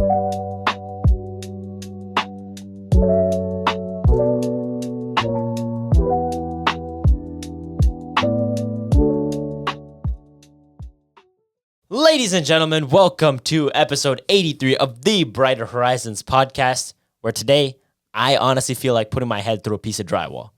Ladies and gentlemen, welcome to episode 83 of the Brighter Horizons podcast, where today I honestly feel like putting my head through a piece of drywall.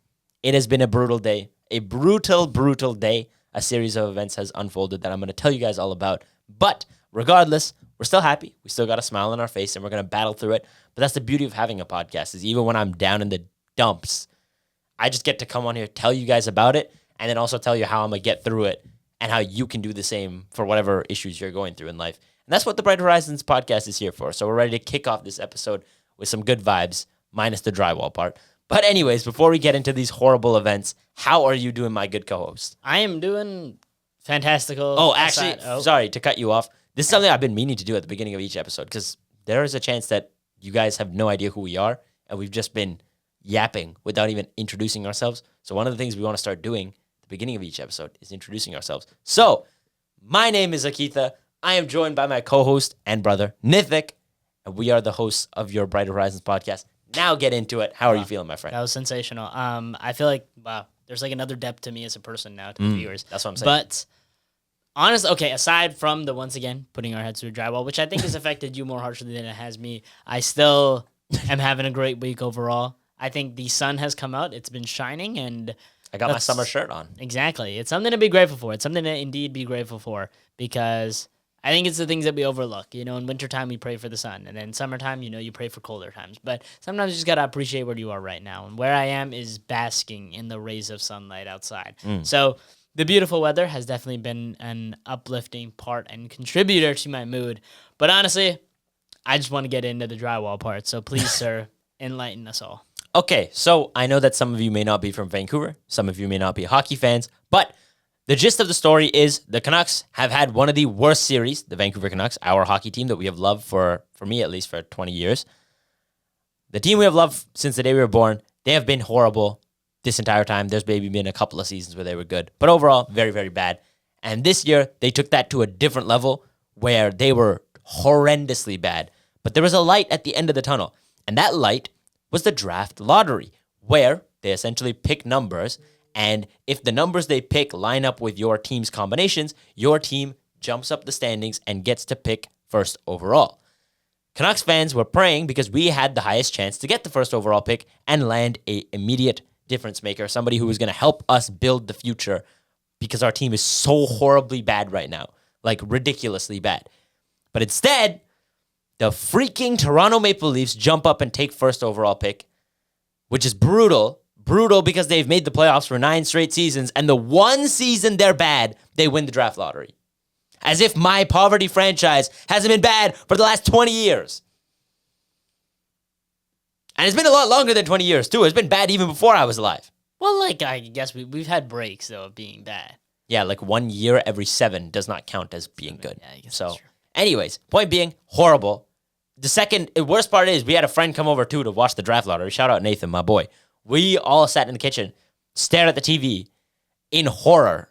It has been a brutal day, a brutal day. A series of events has unfolded that I'm going to tell you guys all about. But regardless, we're still happy. We still got a smile on our face, and we're going to battle through it. But that's the beauty of having a podcast, is even when I'm down in the dumps, I just get to come on here, tell you guys about it, and then also tell you how I'm going to get through it and how you can do the same for whatever issues you're going through in life. And that's what the Brighter Horizons podcast is here for. So we're ready to kick off this episode with some good vibes, minus the drywall part. But anyways, before we get into these horrible events, how are you doing, my good co-host? I am doing fantastical. Oh, actually, sorry to cut you off. This is something I've been meaning to do at the beginning of each episode, because there is a chance that you guys have no idea who we are, and we've just been yapping without even introducing ourselves. So one of the things we want to start doing at the beginning of each episode is introducing ourselves. So my name is Akitha. I am joined by my co-host and brother, Nithik, and we are the hosts of your Brighter Horizons podcast. Now get into it. How are you feeling, my friend? That was sensational. I feel like, wow, there's like another depth to me as a person now, to the viewers. That's what I'm saying. But honestly, okay, aside from the, once again, putting our heads through drywall, which I think has affected you more harshly than it has me, I still am having a great week overall. I think the sun has come out. It's been shining, and I got my summer shirt on. Exactly. It's something to be grateful for. It's something to indeed be grateful for, because I think it's the things that we overlook. You know, in wintertime, we pray for the sun. And then summertime, you pray for colder times. But sometimes you just got to appreciate where you are right now. And where I am is basking in the rays of sunlight outside. So the beautiful weather has definitely been an uplifting part and contributor to my mood. But honestly, I just want to get into the drywall part. So please, sir, enlighten us all. Okay, so I know that some of you may not be from Vancouver. Some of you may not be hockey fans. But the gist of the story is the Canucks have had one of the worst series, the Vancouver Canucks, our hockey team that we have loved for me at least, for 20 years. The team we have loved since the day we were born, they have been horrible this entire time. There's maybe been a couple of seasons where they were good, but overall, very, very bad. And this year, they took that to a different level where they were horrendously bad. But there was a light at the end of the tunnel, and that light was the draft lottery, where they essentially pick numbers, and if the numbers they pick line up with your team's combinations, your team jumps up the standings and gets to pick first overall. Canucks fans were praying because we had the highest chance to get the first overall pick and land an immediate difference maker, somebody who was going to help us build the future, because our team is so horribly bad right now, like ridiculously bad. But instead, the freaking Toronto Maple Leafs jump up and take first overall pick, which is brutal because they've made the playoffs for 9 straight seasons, and the one season they're bad, they win the draft lottery. As if my poverty franchise hasn't been bad for the last 20 years. And it's been a lot longer than 20 years, too. It's been bad even before I was alive. Well, like, I guess we've had breaks, though, of being bad. Yeah, like 1 year every 7 does not count as being good. Yeah, I guess so, that's true. anyways, point being, horrible. The worst part is we had a friend come over, too, to watch the draft lottery. Shout out Nathan, my boy. We all sat in the kitchen, stared at the TV in horror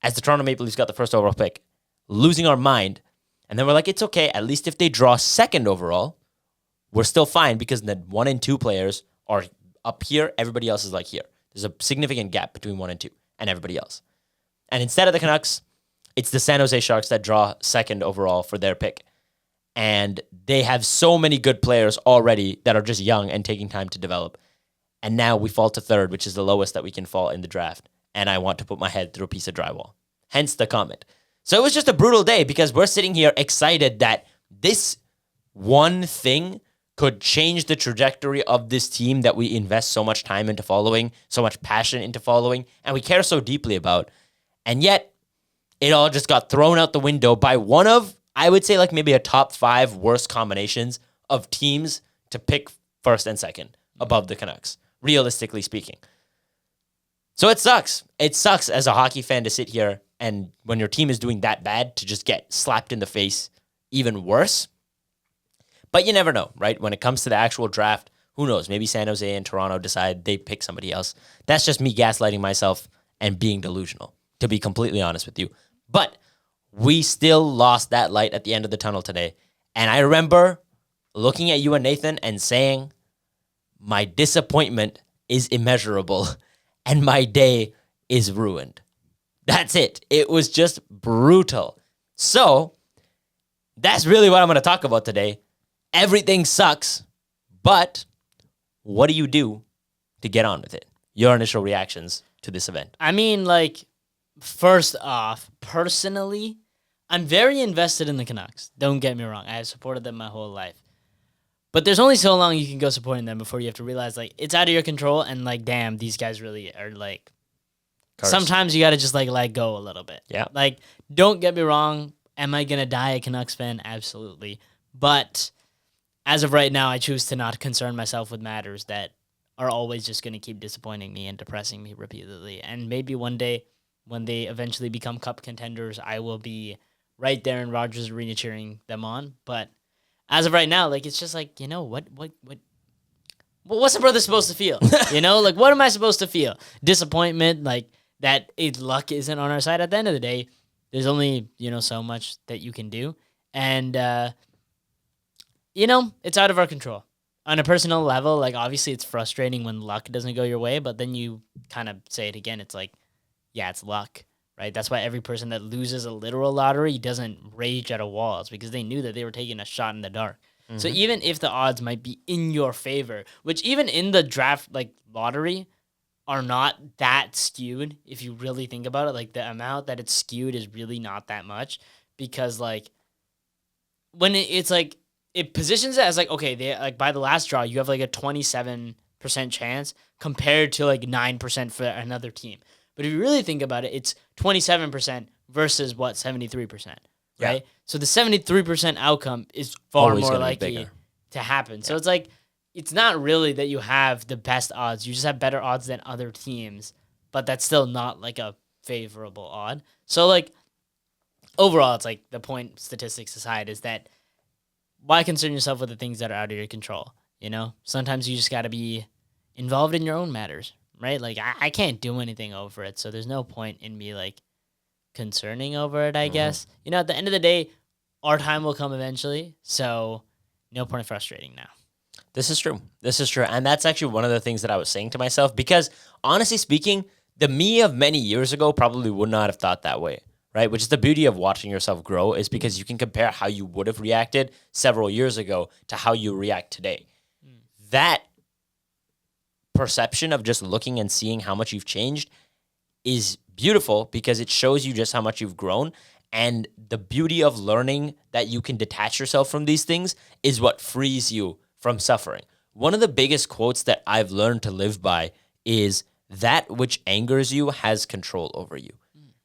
as the Toronto Maple Leafs got the first overall pick, losing our mind. And then we're like, it's okay. At least if they draw second overall, we're still fine, because the 1 and 2 players are up here. Everybody else is like here. There's a significant gap between 1 and 2 and everybody else. And instead of the Canucks, it's the San Jose Sharks that draw second overall for their pick. And they have so many good players already that are just young and taking time to develop. And now we fall to third, which is the lowest that we can fall in the draft. And I want to put my head through a piece of drywall. Hence the comment. So it was just a brutal day, because we're sitting here excited that this one thing could change the trajectory of this team that we invest so much time into following, so much passion into following, and we care so deeply about. And yet, it all just got thrown out the window by one of, I would say, like maybe a top 5 worst combinations of teams to pick first and second above the Canucks, realistically speaking. So it sucks. It sucks as a hockey fan to sit here and when your team is doing that bad to just get slapped in the face even worse. But you never know, right? When it comes to the actual draft, who knows? Maybe San Jose and Toronto decide they pick somebody else. That's just me gaslighting myself and being delusional, to be completely honest with you. But we still lost that light at the end of the tunnel today. And I remember looking at you and Nathan and saying, my disappointment is immeasurable and my day is ruined. That's it. It was just brutal. So that's really what I'm going to talk about today. Everything sucks, but what do you do to get on with it? Your initial reactions to this event. I mean, like, first off, personally, I'm very invested in the Canucks. Don't get me wrong. I have supported them my whole life. But there's only so long you can go supporting them before you have to realize, like, it's out of your control and, like, damn, these guys really are, like, Cursed. Sometimes you got to just, like, let go a little bit. Yeah. Like, don't get me wrong. Am I going to die a Canucks fan? Absolutely. But as of right now, I choose to not concern myself with matters that are always just going to keep disappointing me and depressing me repeatedly. And maybe one day when they eventually become cup contenders, I will be right there in Rogers Arena cheering them on. But as of right now, like, it's just like, you know, what's a brother supposed to feel? You know, like, what am I supposed to feel? Disappointment, like, that luck isn't on our side. At the end of the day, there's only, you know, so much that you can do. And, you know, it's out of our control. On a personal level, like, obviously it's frustrating when luck doesn't go your way, but then you kind of say it again. It's like, yeah, it's luck, right? That's why every person that loses a literal lottery doesn't rage at a wall. It's because they knew that they were taking a shot in the dark. Mm-hmm. So even if the odds might be in your favor, which even in the draft, like, lottery, are not that skewed, if you really think about it, like, the amount that it's skewed is really not that much, because, like, when it's like, it positions it as, like, okay, they, like, by the last draw, you have, like, a 27% chance compared to, like, 9% for another team. But if you really think about it, it's 27% versus, what, 73%, right? Yeah. So the 73% outcome is far always more likely to happen. Yeah. So it's like, it's not really that you have the best odds. You just have better odds than other teams, but that's still not, like, a favorable odd. So, like, overall, it's like, the point, statistics aside, is that why concern yourself with the things that are out of your control? You know, sometimes you just got to be involved in your own matters, right? Like, I can't do anything over it, so there's no point in me, like, concerning over it, I guess. You know, at the end of the day, our time will come eventually, so no point in frustrating now. This is true. This is true. And that's actually one of the things that I was saying to myself, because honestly speaking, the me of many years ago probably would not have thought that way, right? Which is the beauty of watching yourself grow, is because you can compare how you would have reacted several years ago to how you react today. That perception of just looking and seeing how much you've changed is beautiful, because it shows you just how much you've grown. And the beauty of learning that you can detach yourself from these things is what frees you from suffering. One of the biggest quotes that I've learned to live by is, that which angers you has control over you.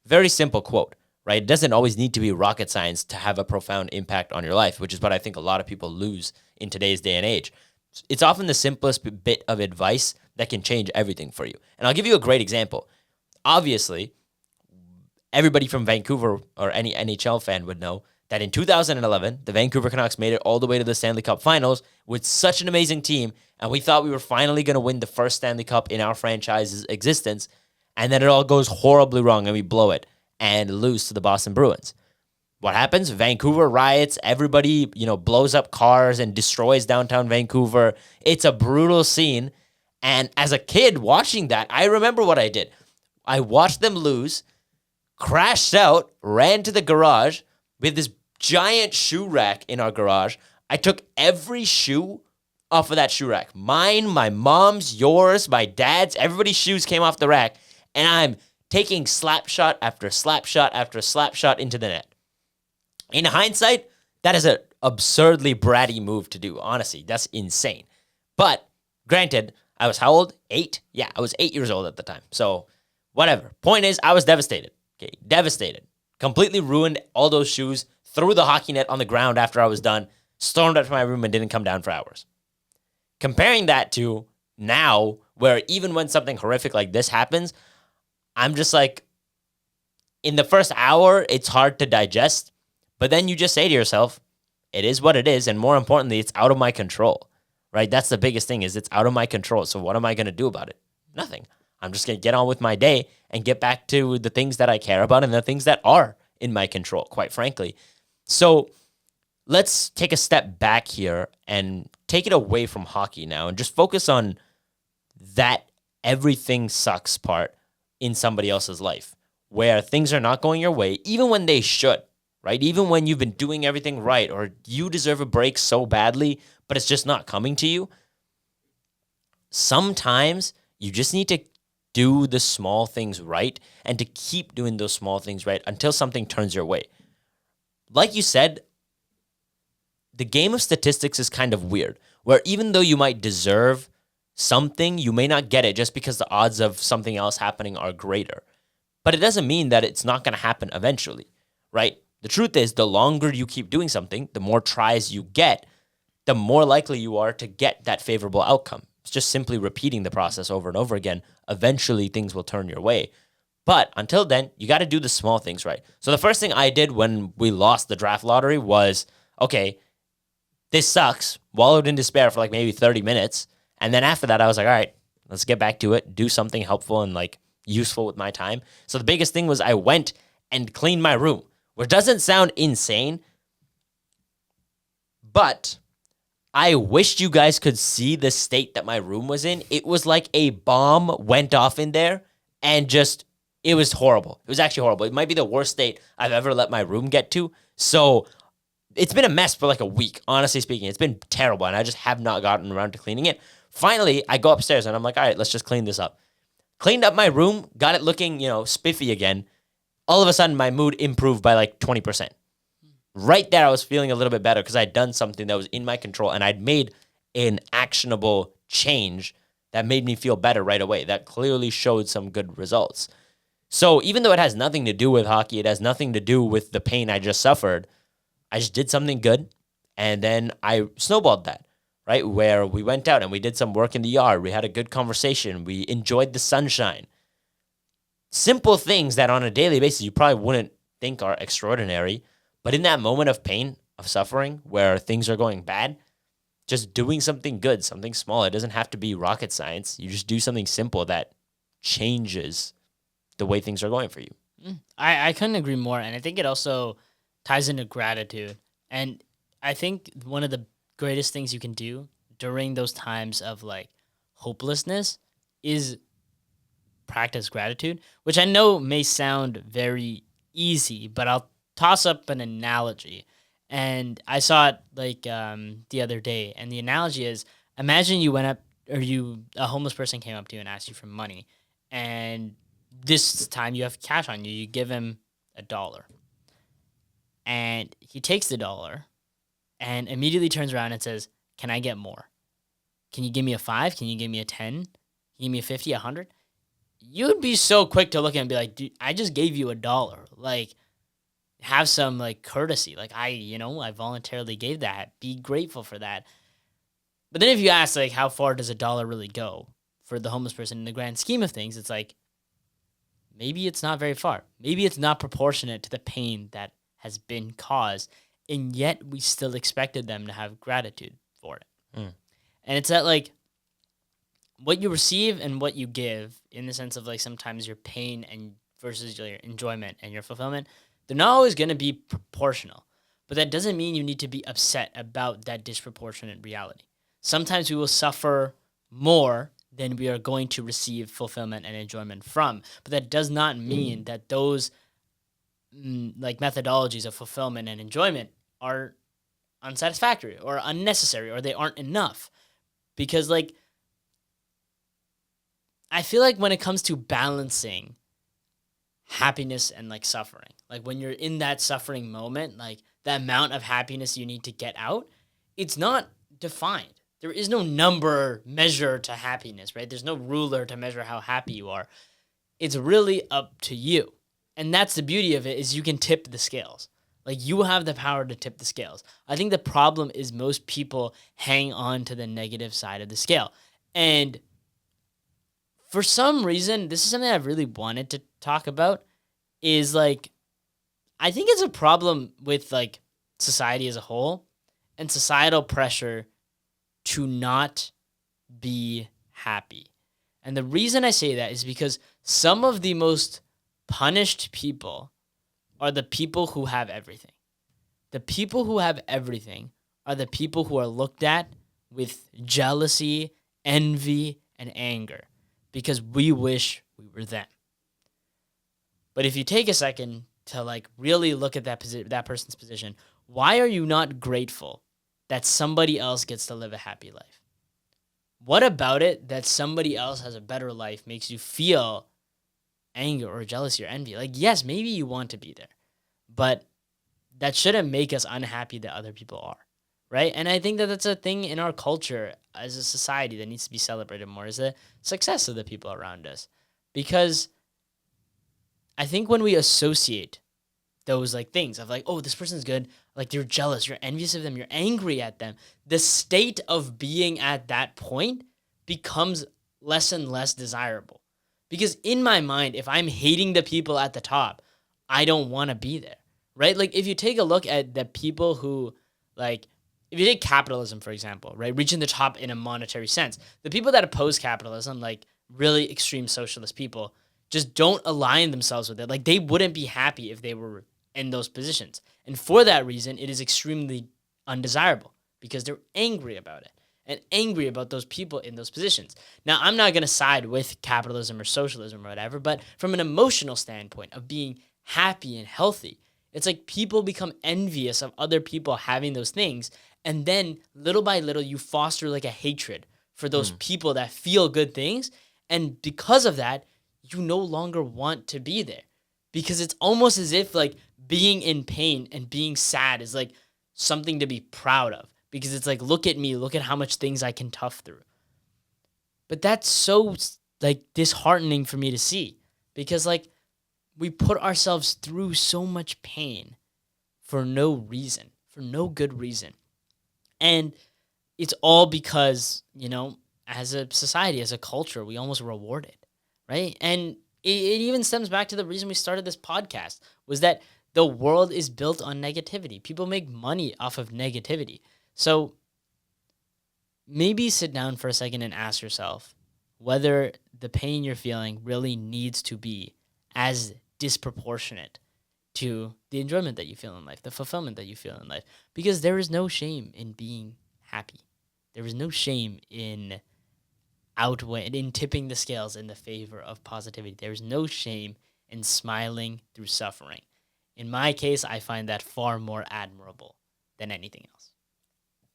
Very simple quote, right? It doesn't always need to be rocket science to have a profound impact on your life, which is what I think a lot of people lose in today's day and age. It's often the simplest bit of advice that can change everything for you. And I'll give you a great example. Obviously, everybody from Vancouver or any NHL fan would know that in 2011, the Vancouver Canucks made it all the way to the Stanley Cup Finals with such an amazing team, and we thought we were finally going to win the first Stanley Cup in our franchise's existence, and then it all goes horribly wrong and we blow it and lose to the Boston Bruins. What happens? Vancouver riots. Everybody, blows up cars and destroys downtown Vancouver. It's a brutal scene. And as a kid watching that, I remember what I did. I watched them lose, crashed out, ran to the garage. We had this giant shoe rack in our garage. I took every shoe off of that shoe rack. Mine, my mom's, yours, my dad's, everybody's shoes came off the rack. And I'm taking slap shot after slap shot after slap shot into the net. In hindsight, that is an absurdly bratty move to do. Honestly, that's insane. But granted, I was how old? 8? Yeah, I was 8 years old at the time. So whatever. Point is, I was devastated. Okay, devastated. Completely ruined all those shoes, threw the hockey net on the ground after I was done, stormed up to my room and didn't come down for hours. Comparing that to now, where even when something horrific like this happens, I'm just like, in the first hour, it's hard to digest. But then you just say to yourself, it is what it is. And more importantly, it's out of my control, right? That's the biggest thing, is it's out of my control. So what am I going to do about it? Nothing. I'm just going to get on with my day and get back to the things that I care about and the things that are in my control, quite frankly. So let's take a step back here and take it away from hockey now and just focus on that everything sucks part in somebody else's life where things are not going your way, even when they should, right? Even when you've been doing everything right or you deserve a break so badly, but it's just not coming to you. Sometimes you just need to do the small things right and to keep doing those small things right until something turns your way. Like you said, the game of statistics is kind of weird, where even though you might deserve something, you may not get it just because the odds of something else happening are greater. But it doesn't mean that it's not going to happen eventually, right? The truth is, the longer you keep doing something, the more tries you get, the more likely you are to get that favorable outcome. It's just simply repeating the process over and over again. Eventually, things will turn your way. But until then, you got to do the small things right. So the first thing I did when we lost the draft lottery was, okay, this sucks. Wallowed in despair for like maybe 30 minutes. And then after that, I was like, all right, let's get back to it. Do something helpful and like useful with my time. So the biggest thing was I went and cleaned my room, which doesn't sound insane, but I wished you guys could see the state that my room was in. It was like a bomb went off in there and just, it was horrible. It was actually horrible. It might be the worst state I've ever let my room get to. So it's been a mess for like a week, honestly speaking. It's been terrible, and I just have not gotten around to cleaning it. Finally, I go upstairs, and I'm like, all right, let's just clean this up. Cleaned up my room, got it looking, spiffy again. All of a sudden, my mood improved by like 20%. Right there, I was feeling a little bit better because I'd done something that was in my control, and I'd made an actionable change that made me feel better right away. That clearly showed some good results. So even though it has nothing to do with hockey, it has nothing to do with the pain I just suffered, I just did something good, and then I snowballed that, right? Where we went out and we did some work in the yard. We had a good conversation. We enjoyed the sunshine. Simple things that on a daily basis you probably wouldn't think are extraordinary, but in that moment of pain, of suffering, where things are going bad, just doing something good, something small. It doesn't have to be rocket science. You just do something simple that changes the way things are going for you. I couldn't agree more. And I think it also ties into gratitude. And I think one of the greatest things you can do during those times of like hopelessness is practice gratitude, which I know may sound very easy, but I'll toss up an analogy. And I saw it like the other day. And the analogy is, imagine you went up, or a homeless person came up to you and asked you for money. And this time you have cash on you. You give him $1. And he takes the $1 and immediately turns around and says, can I get more? Can you give me a 5? Can you give me a 10? Can you give me a 50, 100? You'd be so quick to look at him and be like, dude, I just gave you $1. Like, have some like courtesy. Like I voluntarily gave that. Be grateful for that. But then if you ask like, how far does $1 really go for the homeless person in the grand scheme of things? It's like, maybe it's not very far. Maybe it's not proportionate to the pain that has been caused, and yet we still expected them to have gratitude for it. And it's that like what you receive and what you give, in the sense of like sometimes your pain and versus your enjoyment and your fulfillment, they're not always going to be proportional. But that doesn't mean you need to be upset about that disproportionate reality. Sometimes we will suffer more than we are going to receive fulfillment and enjoyment from. But that does not mean that those like methodologies of fulfillment and enjoyment are unsatisfactory or unnecessary, or they aren't enough. Because like, I feel like when it comes to balancing happiness and like suffering, like when you're in that suffering moment, like the amount of happiness you need to get out, it's not defined. There is no number measure to happiness, right? There's no ruler to measure how happy you are. It's really up to you. And that's the beauty of it, is you can tip the scales. Like you have the power to tip the scales. I think the problem is most people hang on to the negative side of the scale. And for some reason, this is something I've really wanted to talk about, is like, I think it's a problem with like society as a whole and societal pressure to not be happy. And the reason I say that is because some of the most punished people are the people who have everything. The people who have everything are the people who are looked at with jealousy, envy, and anger because we wish we were them. But if you take a second to like really look at that person's position, why are you not grateful that somebody else gets to live a happy life? What about it that somebody else has a better life makes you feel anger or jealousy or envy? Like, yes, maybe you want to be there, but that shouldn't make us unhappy that other people are, right? And I think that that's a thing in our culture as a society that needs to be celebrated more, is the success of the people around us. Because I think when we associate those like things of like, oh, this person's good, like you're jealous, you're envious of them, you're angry at them, the state of being at that point becomes less and less desirable. Because in my mind, if I'm hating the people at the top, I don't want to be there, right? Like if you take a look at the people who, like, if you take capitalism, for example, right, reaching the top in a monetary sense, the people that oppose capitalism, like really extreme socialist people, just don't align themselves with it. Like they wouldn't be happy if they were in those positions. And for that reason, it is extremely undesirable because they're angry about it and angry about those people in those positions. Now, I'm not going to side with capitalism or socialism or whatever, but from an emotional standpoint of being happy and healthy, it's like people become envious of other people having those things. And then little by little, you foster like a hatred for those people that feel good things. And because of that, you no longer want to be there because it's almost as if like being in pain and being sad is like something to be proud of because it's like, look at me, look at how much things I can tough through. But that's so like disheartening for me to see because like we put ourselves through so much pain for no reason, for no good reason. And it's all because, you know, as a society, as a culture, we almost reward it. Right. And it even stems back to the reason we started this podcast was that the world is built on negativity. People make money off of negativity. So maybe sit down for a second and ask yourself whether the pain you're feeling really needs to be as disproportionate to the enjoyment that you feel in life, the fulfillment that you feel in life. Because there is no shame in being happy. There is no shame in tipping the scales in the favor of positivity. There's no shame in smiling through suffering. In my case, I find that far more admirable than anything else.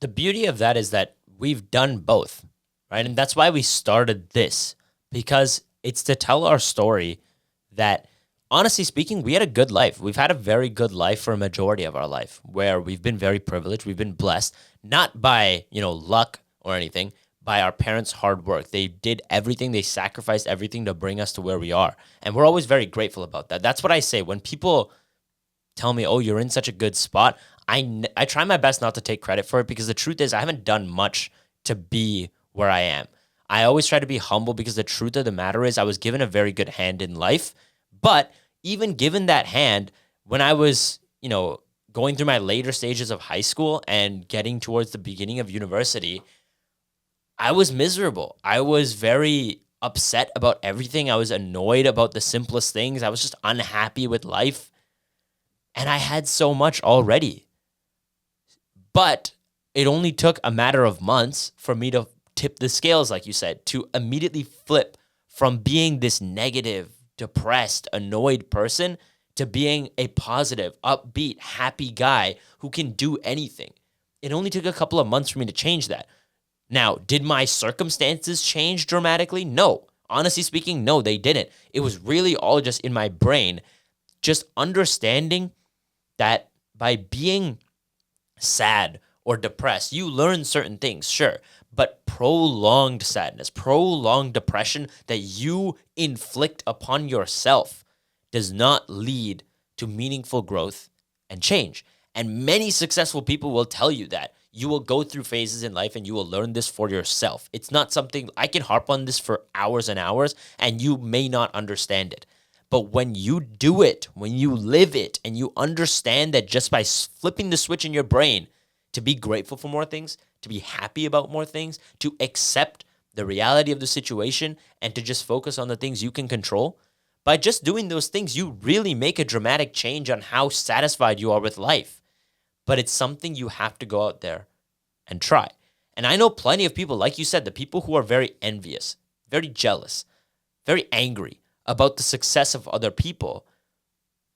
The beauty of that is that we've done both, right? And that's why we started this, because it's to tell our story that, honestly speaking, we had a good life. We've had a very good life for a majority of our life where we've been very privileged. We've been blessed, not by, luck or anything, by our parents' hard work. They did everything. They sacrificed everything to bring us to where we are. And we're always very grateful about that. That's what I say. When people tell me, oh, you're in such a good spot, I try my best not to take credit for it because the truth is I haven't done much to be where I am. I always try to be humble because the truth of the matter is I was given a very good hand in life. But even given that hand, when I was, going through my later stages of high school and getting towards the beginning of university, I was miserable. I was very upset about everything. I was annoyed about the simplest things. I was just unhappy with life. And I had so much already. But it only took a matter of months for me to tip the scales, like you said, to immediately flip from being this negative, depressed, annoyed person to being a positive, upbeat, happy guy who can do anything. It only took a couple of months for me to change that. Now, did my circumstances change dramatically? No. Honestly speaking, no, they didn't. It was really all just in my brain, just understanding that by being sad or depressed, you learn certain things, sure, but prolonged sadness, prolonged depression that you inflict upon yourself does not lead to meaningful growth and change. And many successful people will tell you that. You will go through phases in life and you will learn this for yourself. It's not something, I can harp on this for hours and hours and you may not understand it. But when you do it, when you live it, and you understand that just by flipping the switch in your brain to be grateful for more things, to be happy about more things, to accept the reality of the situation, and to just focus on the things you can control, by just doing those things, you really make a dramatic change on how satisfied you are with life. but it's something you have to go out there and try. And I know plenty of people, like you said, the people who are very envious, very jealous, very angry about the success of other people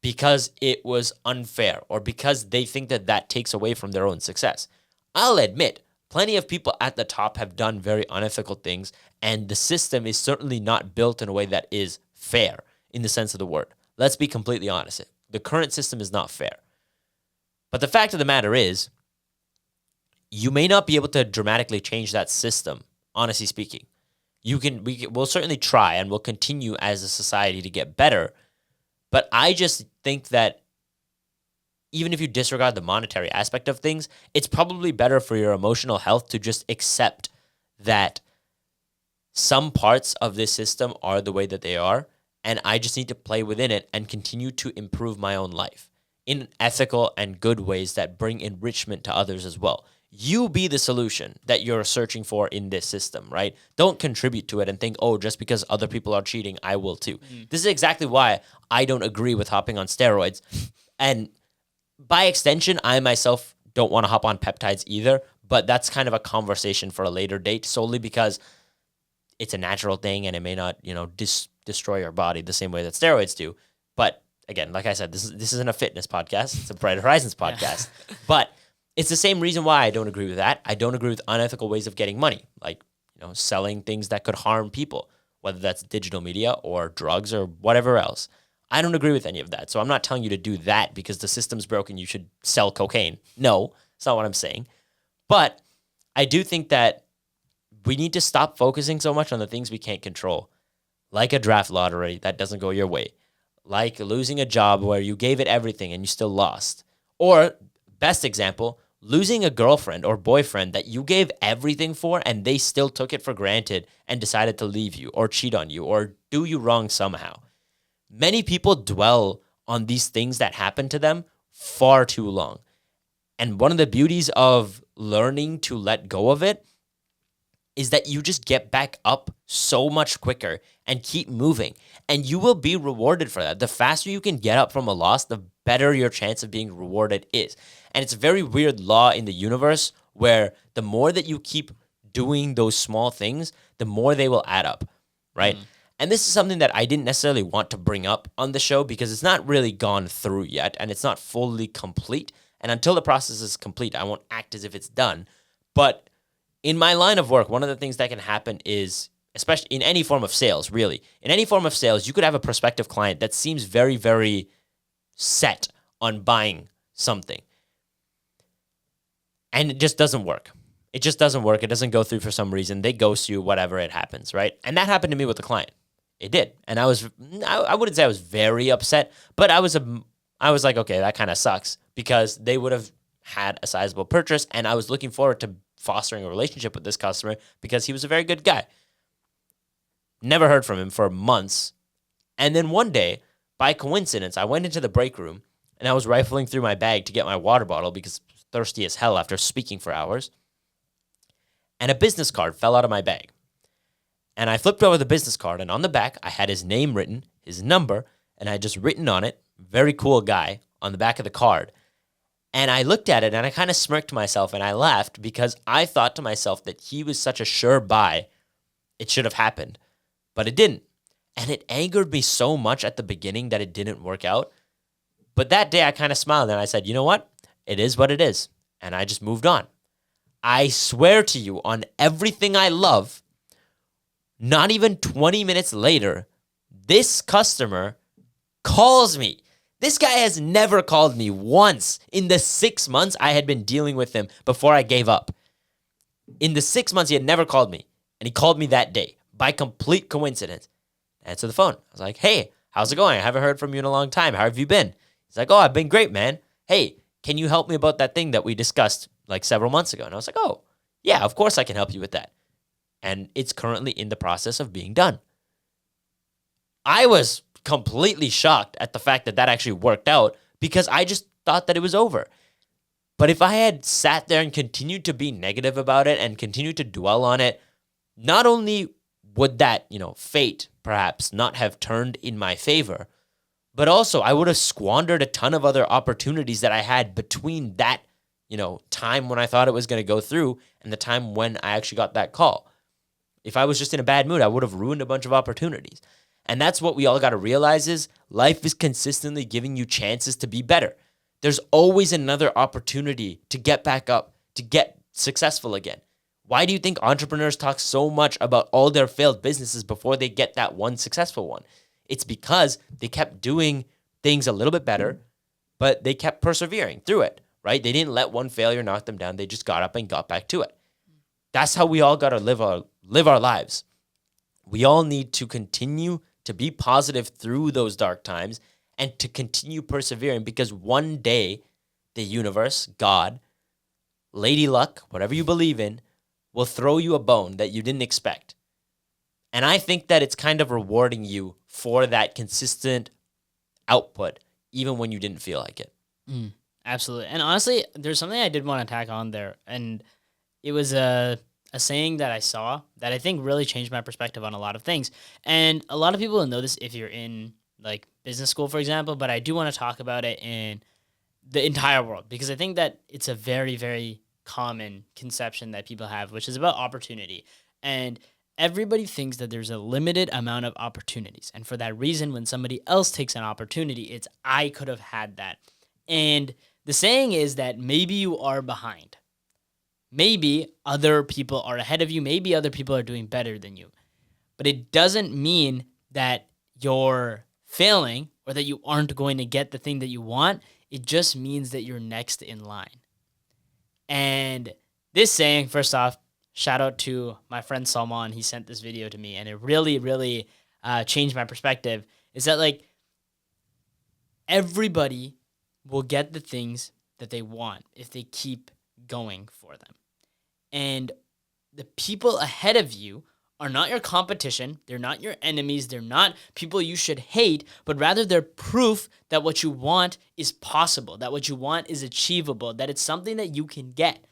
because it was unfair or because they think that that takes away from their own success. I'll admit, plenty of people at the top have done very unethical things, and the system is certainly not built in a way that is fair in the sense of the word. Let's be completely honest. The current system is not fair. But the fact of the matter is, you may not be able to dramatically change that system, honestly speaking. We'll certainly try and we'll continue as a society to get better. But I just think that even if you disregard the monetary aspect of things, it's probably better for your emotional health to just accept that some parts of this system are the way that they are, and I just need to play within it and continue to improve my own life in ethical and good ways that bring enrichment to others as well. You be the solution that you're searching for in this system, right? Don't contribute to it and think, oh, just because other people are cheating, I will too. This is exactly why I don't agree with hopping on steroids. And by extension, I myself don't want to hop on peptides either, but that's kind of a conversation for a later date, solely because it's a natural thing and it may not, destroy your body the same way that steroids do. But again, like I said, this isn't a fitness podcast. It's a Brighter Horizons podcast. But it's the same reason why I don't agree with that. I don't agree with unethical ways of getting money, like selling things that could harm people, whether that's digital media or drugs or whatever else. I don't agree with any of that. So I'm not telling you to do that because the system's broken. You should sell cocaine. No, that's not what I'm saying. But I do think that we need to stop focusing so much on the things we can't control, like a draft lottery that doesn't go your way, like losing a job where you gave it everything and you still lost, or best example, losing a girlfriend or boyfriend that you gave everything for and they still took it for granted and decided to leave you or cheat on you or do you wrong somehow. Many people dwell on these things that happen to them far too long. And one of the beauties of learning to let go of it is that you just get back up so much quicker and keep moving. And you will be rewarded for that. The faster you can get up from a loss, the better your chance of being rewarded is. And it's a very weird law in the universe where the more that you keep doing those small things, the more they will add up, right? And this is something that I didn't necessarily want to bring up on the show because it's not really gone through yet and it's not fully complete. And until the process is complete, I won't act as if it's done. But in my line of work, one of the things that can happen is, especially in any form of sales, really, in any form of sales, you could have a prospective client that seems very, very set on buying something. And it just doesn't work. It just doesn't work. It doesn't go through for some reason. They ghost you, whatever, it happens, right? And that happened to me with a client. It did. And I wouldn't say I was very upset, but I was like, okay, that kind of sucks because they would have had a sizable purchase and I was looking forward to fostering a relationship with this customer because he was a very good guy. Never heard from him for months. And then one day, by coincidence, I went into the break room and I was rifling through my bag to get my water bottle because I was thirsty as hell after speaking for hours. And a business card fell out of my bag. And I flipped over the business card, and on the back, I had his name written, his number, and I had just written on it, very cool guy, on the back of the card. And I looked at it, and I kind of smirked to myself, and I laughed because I thought to myself that he was such a sure buy, it should have happened. But it didn't. And it angered me so much at the beginning that it didn't work out. But that day, I kind of smiled, and I said, you know what? It is what it is. And I just moved on. I swear to you, on everything I love, not even 20 minutes later, this customer calls me. This guy has never called me once in the 6 months I had been dealing with him before I gave up. In the 6 months, he had never called me. And he called me that day by complete coincidence. I answered the phone. I was like, hey, how's it going? I haven't heard from you in a long time. How have you been? He's like, oh, I've been great, man. Hey, can you help me about that thing that we discussed like several months ago? And I was like, oh, yeah, of course I can help you with that. And it's currently in the process of being done. I was completely shocked at the fact that that actually worked out because I just thought that it was over. But if I had sat there and continued to be negative about it and continued to dwell on it, not only would that, fate perhaps not have turned in my favor, but also I would have squandered a ton of other opportunities that I had between that time when I thought it was going to go through and the time when I actually got that call. If I was just in a bad mood, I would have ruined a bunch of opportunities. And that's what we all got to realize is life is consistently giving you chances to be better. There's always another opportunity to get back up, to get successful again. Why do you think entrepreneurs talk so much about all their failed businesses before they get that one successful one? It's because they kept doing things a little bit better, but they kept persevering through it, right? They didn't let one failure knock them down. They just got up and got back to it. That's how we all got to live our lives. We all need to continue to be positive through those dark times and to continue persevering, because one day the universe, God, Lady Luck, whatever you believe in, will throw you a bone that you didn't expect. And I think that it's kind of rewarding you for that consistent output, even when you didn't feel like it. Absolutely. And honestly, there's something I did want to tack on there. And it was a saying that I saw that I think really changed my perspective on a lot of things. And a lot of people will know this if you're in like business school, for example, but I do want to talk about it in the entire world, because I think that it's a very, very common conception that people have, which is about opportunity. And everybody thinks that there's a limited amount of opportunities. And for that reason, when somebody else takes an opportunity, it's, I could have had that. And the saying is that maybe you are behind. Maybe other people are ahead of you. Maybe other people are doing better than you. But it doesn't mean that you're failing or that you aren't going to get the thing that you want. It just means that you're next in line. And this saying, first off, shout out to my friend Salman. He sent this video to me, and it really, really changed my perspective. Is that like everybody will get the things that they want if they keep going for them. And the people ahead of you are not your competition. They're not your enemies. They're not people you should hate, but rather they're proof that what you want is possible, that what you want is achievable, that it's something that you can get.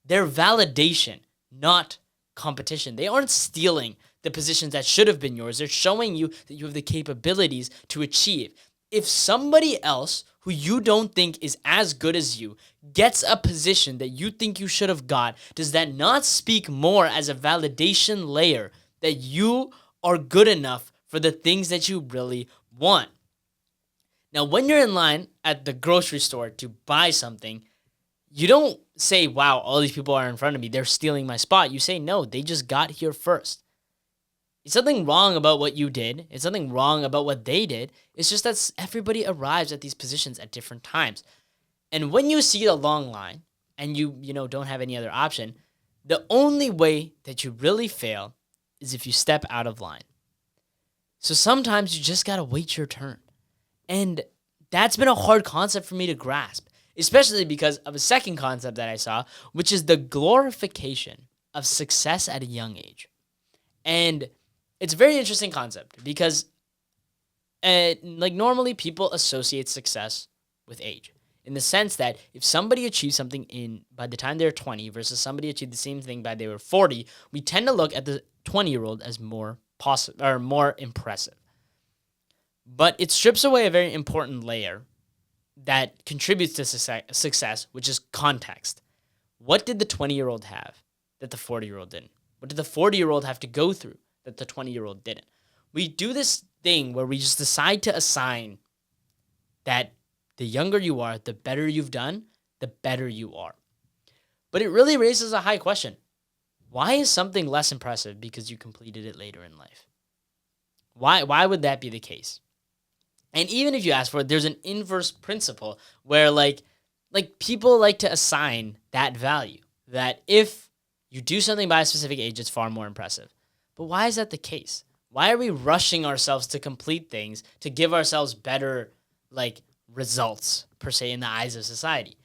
They're validation, not competition. They aren't stealing the positions that should have been yours. They're showing you that you have the capabilities to achieve. If somebody else who you don't think is as good as you gets a position that you think you should have got, does that not speak more as a validation layer that you are good enough for the things that you really want? Now, when you're in line at the grocery store to buy something, you don't say, wow, all these people are in front of me, they're stealing my spot. You say, no, they just got here first. It's nothing wrong about what you did. It's nothing wrong about what they did. It's just that everybody arrives at these positions at different times. And when you see a long line and you don't have any other option, the only way that you really fail is if you step out of line. So sometimes you just got to wait your turn. And that's been a hard concept for me to grasp, especially because of a second concept that I saw, which is the glorification of success at a young age. And it's a very interesting concept because normally people associate success with age, in the sense that if somebody achieves something by the time they're 20 versus somebody achieved the same thing by they were 40, we tend to look at the 20-year-old as more impressive. But it strips away a very important layer that contributes to success, which is context. What did the 20-year-old have that the 40-year-old didn't? What did the 40-year-old have to go through that the 20-year-old didn't? We do this thing where we just decide to assign that the younger you are, the better you've done, the better you are. But it really raises a high question. Why is something less impressive because you completed it later in life? Why would that be the case? And even if you ask for it, there's an inverse principle where like people like to assign that value, that if you do something by a specific age, it's far more impressive. But why is that the case? Why are we rushing ourselves to complete things, to give ourselves better results, per se, in the eyes of society?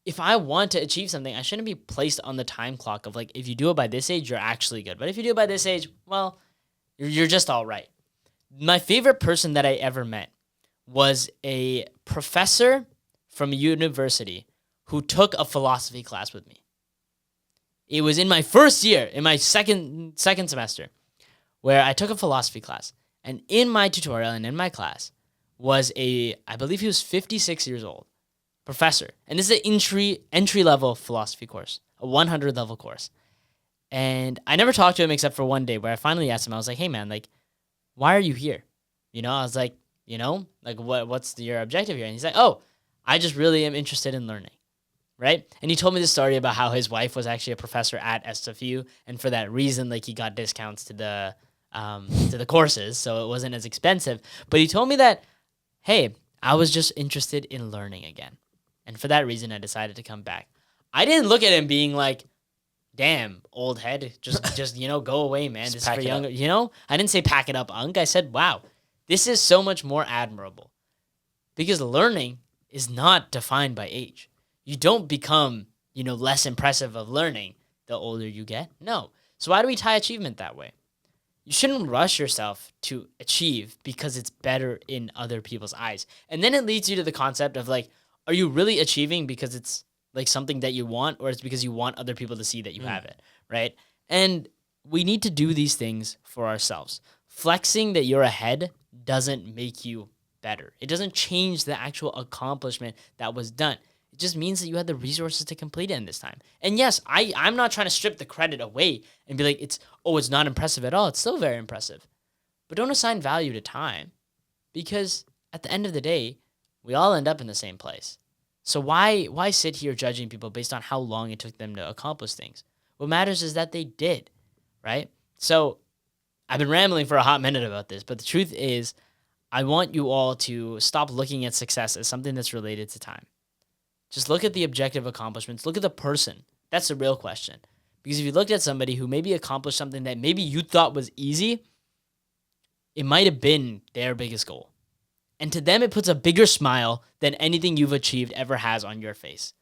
If I want to achieve something, I shouldn't be placed on the time clock of if you do it by this age, you're actually good. But if you do it by this age, well, you're just all right. My favorite person that I ever met was a professor from a university who took a philosophy class with me. It was in my first year, in my second semester, where I took a philosophy class. And in my tutorial and in my class was I believe he was 56 years old, professor. And this is an entry level philosophy course, a 100 level course. And I never talked to him except for one day where I finally asked him, I was like, hey man, like, why are you here? I was like, like what's your objective here? And he's like, oh, I just really am interested in learning. Right. And he told me the story about how his wife was actually a professor at SFU. And for that reason, like he got discounts to the courses. So it wasn't as expensive. But he told me that, hey, I was just interested in learning again. And for that reason, I decided to come back. I didn't look at him being like, damn, old head, just go away, man. This is for younger. I didn't say pack it up, Unk. I said, wow, this is so much more admirable. Because learning is not defined by age. You don't become, less impressive of learning the older you get. No. So why do we tie achievement that way? You shouldn't rush yourself to achieve because it's better in other people's eyes. And then it leads you to the concept of like, are you really achieving because it's like something that you want, or it's because you want other people to see that you have it, right? And we need to do these things for ourselves. Flexing that you're ahead doesn't make you better. It doesn't change the actual accomplishment that was done. It just means that you had the resources to complete it in this time. And yes, I'm not trying to strip the credit away and be like, it's not impressive at all. It's still very impressive. But don't assign value to time, because at the end of the day, we all end up in the same place. So why sit here judging people based on how long it took them to accomplish things? What matters is that they did, right? So I've been rambling for a hot minute about this, but the truth is I want you all to stop looking at success as something that's related to time. Just look at the objective accomplishments. Look at the person. That's the real question. Because if you looked at somebody who maybe accomplished something that maybe you thought was easy, it might have been their biggest goal. And to them, it puts a bigger smile than anything you've achieved ever has on your face.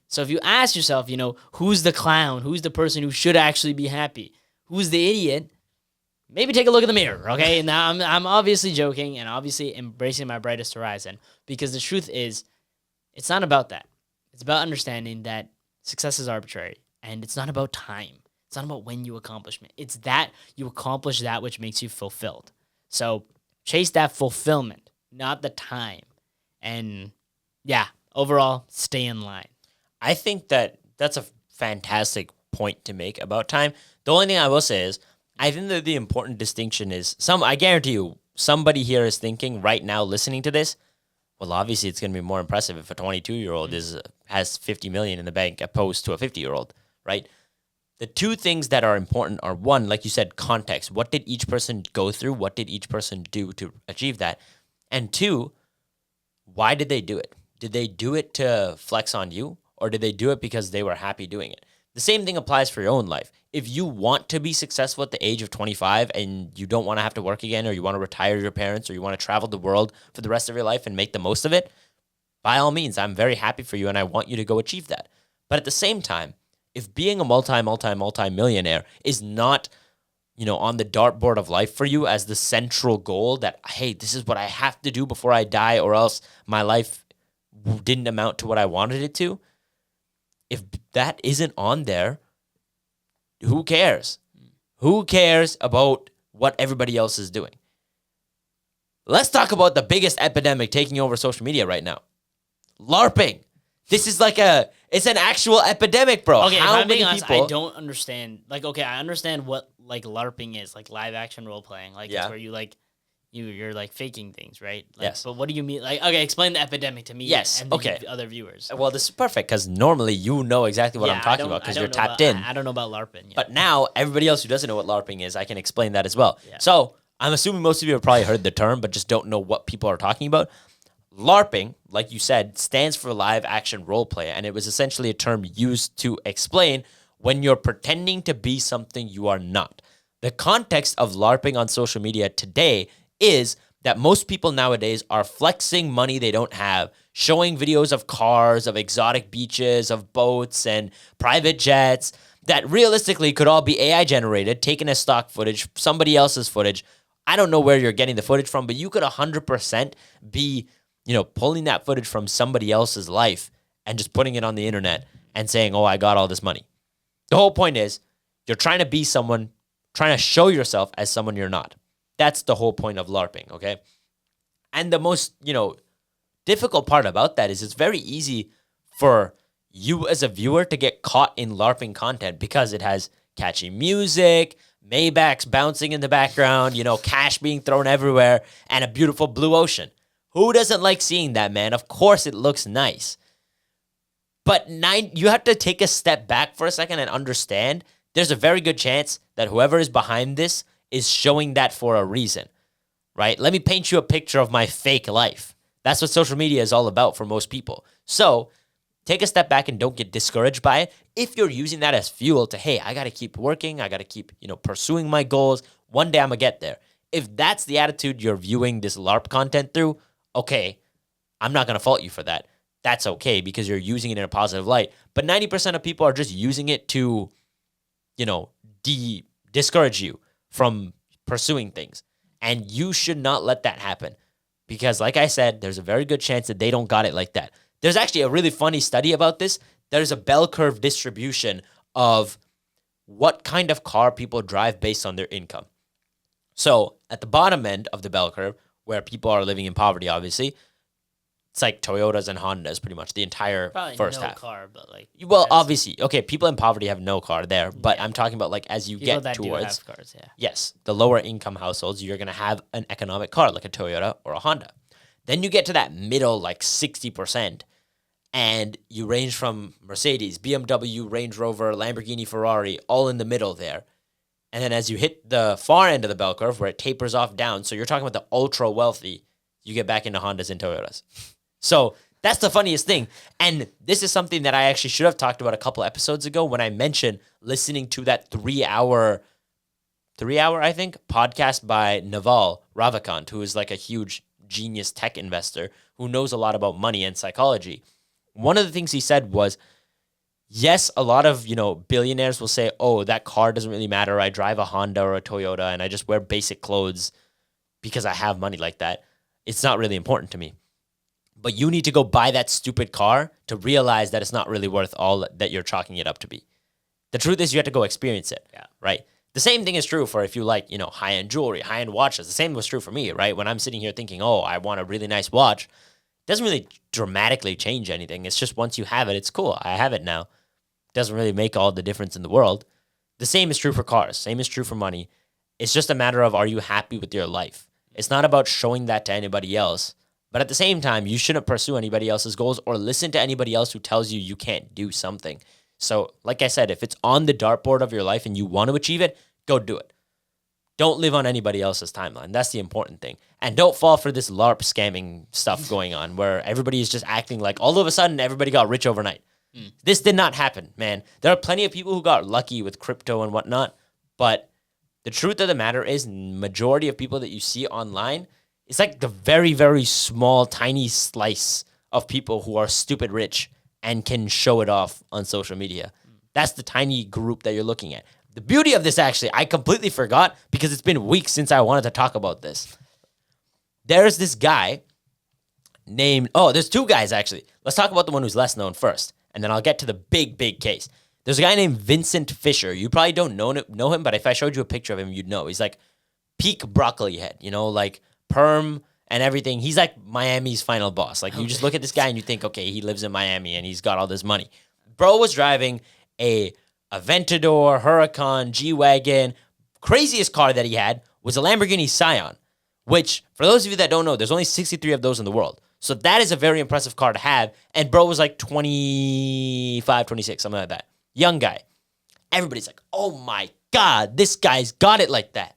So if you ask yourself, who's the clown? Who's the person who should actually be happy? Who's the idiot? Maybe take a look in the mirror, okay? Now, I'm obviously joking and obviously embracing my brightest horizon, because the truth is, it's not about that. It's about understanding that success is arbitrary, and it's not about time. It's not about when you accomplish it. It's that you accomplish that which makes you fulfilled. So chase that fulfillment, not the time. And yeah, overall, stay in line. I think that's a fantastic point to make about time. The only thing I will say is, I think that the important distinction is, I guarantee you, somebody here is thinking right now, listening to this, well, obviously it's going to be more impressive if a 22-year-old has 50 million in the bank opposed to a 50-year-old, right? The two things that are important are, one, like you said, context. What did each person go through? What did each person do to achieve that? And two, why did they do it? Did they do it to flex on you, or did they do it because they were happy doing it? The same thing applies for your own life. If you want to be successful at the age of 25 and you don't want to have to work again, or you want to retire your parents, or you want to travel the world for the rest of your life and make the most of it, by all means, I'm very happy for you and I want you to go achieve that. But at the same time, if being a multi-millionaire is not, on the dartboard of life for you as the central goal, that, hey, this is what I have to do before I die, or else my life didn't amount to what I wanted it to, if that isn't on there, who cares? Who cares about what everybody else is doing? Let's talk about the biggest epidemic taking over social media right now. LARPing. This is it's an actual epidemic, bro. Okay, How if I'm many being honest, people? I don't understand. I understand what LARPing is, like live action role playing. It's where you you're faking things, right? Yes. But what do you mean? Explain the epidemic to me. Yes, And okay. the other viewers. Well, this is perfect because normally you know exactly what I'm talking about because you're tapped in. I don't know about LARPing. Yeah. But now everybody else who doesn't know what LARPing is, I can explain that as well. Yeah. So I'm assuming most of you have probably heard the term, but just don't know what people are talking about. LARPing, like you said, stands for live action role play, and it was essentially a term used to explain when you're pretending to be something you are not. The context of LARPing on social media today is that most people nowadays are flexing money they don't have, showing videos of cars, of exotic beaches, of boats, and private jets that realistically could all be AI generated, taken as stock footage, somebody else's footage. I don't know where you're getting the footage from, but you could 100% be, pulling that footage from somebody else's life and just putting it on the internet and saying, oh, I got all this money. The whole point is you're trying to be someone, trying to show yourself as someone you're not. That's the whole point of LARPing, okay? And the most, difficult part about that is it's very easy for you as a viewer to get caught in LARPing content because it has catchy music, Maybachs bouncing in the background, cash being thrown everywhere, and a beautiful blue ocean. Who doesn't like seeing that, man? Of course it looks nice. But you have to take a step back for a second and understand there's a very good chance that whoever is behind this is showing that for a reason, right? Let me paint you a picture of my fake life. That's what social media is all about for most people. So take a step back and don't get discouraged by it. If you're using that as fuel to, hey, I got to keep working, I got to keep, pursuing my goals. One day I'm going to get there. If that's the attitude you're viewing this LARP content through, okay, I'm not going to fault you for that. That's okay because you're using it in a positive light. But 90% of people are just using it to, discourage you from pursuing things. And you should not let that happen because, like I said, there's a very good chance that they don't got it like that. There's actually a really funny study about this. There's a bell curve distribution of what kind of car people drive based on their income. So at the bottom end of the bell curve, where people are living in poverty, obviously, it's like Toyotas and Hondas, pretty much the entire Probably first no half. car, but like. Well, obviously, okay, people in poverty have no car there, but I'm talking about like as you People get that do towards, have cars, yeah. yes, the lower income households, you're going to have an economic car like a Toyota or a Honda. Then you get to that middle, like 60%, and you range from Mercedes, BMW, Range Rover, Lamborghini, Ferrari, all in the middle there. And then as you hit the far end of the bell curve where it tapers off down, so you're talking about the ultra wealthy, you get back into Hondas and Toyotas. So that's the funniest thing. And this is something that I actually should have talked about a couple episodes ago when I mentioned listening to that 3-hour, I think, podcast by Naval Ravikant, who is like a huge genius tech investor who knows a lot about money and psychology. One of the things he said was, yes, a lot of, billionaires will say, oh, that car doesn't really matter. I drive a Honda or a Toyota and I just wear basic clothes because I have money like that. It's not really important to me. But you need to go buy that stupid car to realize that it's not really worth all that you're chalking it up to be. The truth is you have to go experience it, right? The same thing is true for if you like, high-end jewelry, high-end watches. The same was true for me, right? When I'm sitting here thinking, oh, I want a really nice watch, it doesn't really dramatically change anything. It's just once you have it, it's cool. I have it now. It doesn't really make all the difference in the world. The same is true for cars. Same is true for money. It's just a matter of, are you happy with your life? It's not about showing that to anybody else. But at the same time, you shouldn't pursue anybody else's goals or listen to anybody else who tells you you can't do something. So, like I said, if it's on the dartboard of your life and you want to achieve it, go do it. Don't live on anybody else's timeline. That's the important thing. And don't fall for this LARP scamming stuff going on where everybody is just acting like all of a sudden everybody got rich overnight. This did not happen, man. There are plenty of people who got lucky with crypto and whatnot, but the truth of the matter is majority of people that you see online, it's like the very, very small, tiny slice of people who are stupid rich and can show it off on social media. That's the tiny group that you're looking at. The beauty of this, actually, I completely forgot because it's been weeks since I wanted to talk about this. There's this guy there's two guys, actually. Let's talk about the one who's less known first, and then I'll get to the big, big case. There's a guy named Vincent Fisher. You probably don't know him, but if I showed you a picture of him, you'd know. He's like peak broccoli head, like perm and everything. He's like Miami's final boss. Like you just look at this guy and you think, okay, he lives in Miami and he's got all this money. Bro was driving a Aventador, Huracan, G-Wagon. Craziest car that he had was a Lamborghini Scion, which for those of you that don't know, there's only 63 of those in the world. So that is a very impressive car to have. And bro was like 25, 26, something like that. Young guy. Everybody's like, oh my God, this guy's got it like that.